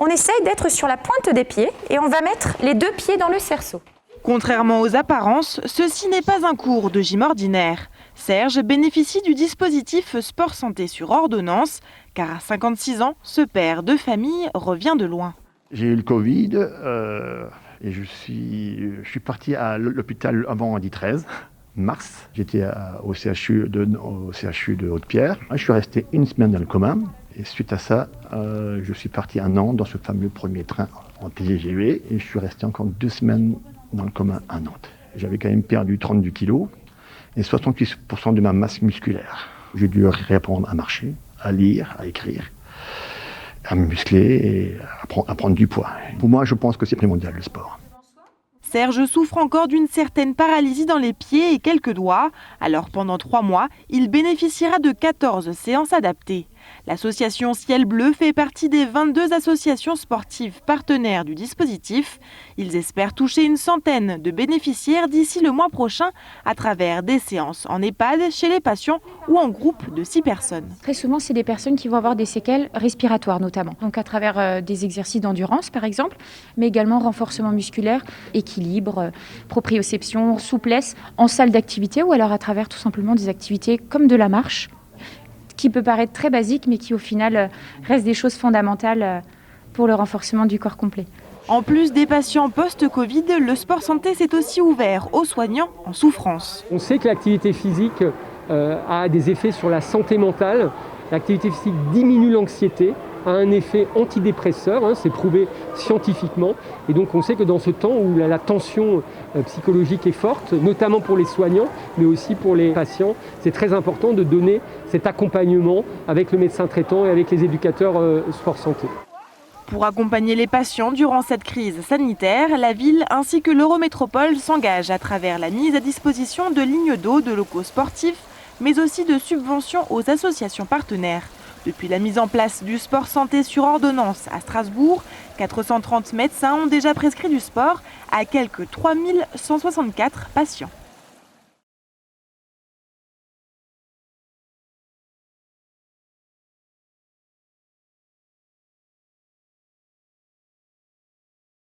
On essaye d'être sur la pointe des pieds et on va mettre les 2 pieds dans le cerceau. Contrairement aux apparences, ceci n'est pas un cours de gym ordinaire. Serge bénéficie du dispositif Sport Santé sur ordonnance, car à 56 ans, ce père de famille revient de loin. J'ai eu le Covid et je suis parti à l'hôpital avant vendredi 13 mars. J'étais au CHU de Haute-Pierre. Je suis resté 1 semaine dans le coma et suite à ça, je suis parti 1 an dans ce fameux premier train en TGV et je suis resté encore 2 semaines dans le coma à Nantes. J'avais quand même perdu 32 kilos et 68% de ma masse musculaire. J'ai dû réapprendre à marcher, à lire, à écrire, à me muscler et à prendre du poids. Pour moi, je pense que c'est primordial le sport. Serge souffre encore d'une certaine paralysie dans les pieds et quelques doigts. Alors pendant 3 mois, il bénéficiera de 14 séances adaptées. L'association Ciel Bleu fait partie des 22 associations sportives partenaires du dispositif. Ils espèrent toucher une centaine de bénéficiaires d'ici le mois prochain à travers des séances en EHPAD, chez les patients ou en groupe de 6 personnes. Très souvent, c'est des personnes qui vont avoir des séquelles respiratoires notamment. Donc à travers des exercices d'endurance par exemple, mais également renforcement musculaire, équilibre, proprioception, souplesse en salle d'activité ou alors à travers tout simplement des activités comme de la marche, qui peut paraître très basique, mais qui au final reste des choses fondamentales pour le renforcement du corps complet. En plus des patients post-Covid, le sport santé s'est aussi ouvert aux soignants en souffrance. On sait que l'activité physique a des effets sur la santé mentale. L'activité physique diminue l'anxiété, a un effet antidépresseur, c'est prouvé scientifiquement. Et donc on sait que dans ce temps où la tension psychologique est forte, notamment pour les soignants, mais aussi pour les patients, c'est très important de donner cet accompagnement avec le médecin traitant et avec les éducateurs sport santé. Pour accompagner les patients durant cette crise sanitaire, la ville ainsi que l'Eurométropole s'engagent à travers la mise à disposition de lignes d'eau, de locaux sportifs, mais aussi de subventions aux associations partenaires. Depuis la mise en place du sport santé sur ordonnance à Strasbourg, 430 médecins ont déjà prescrit du sport à quelques 3164 patients.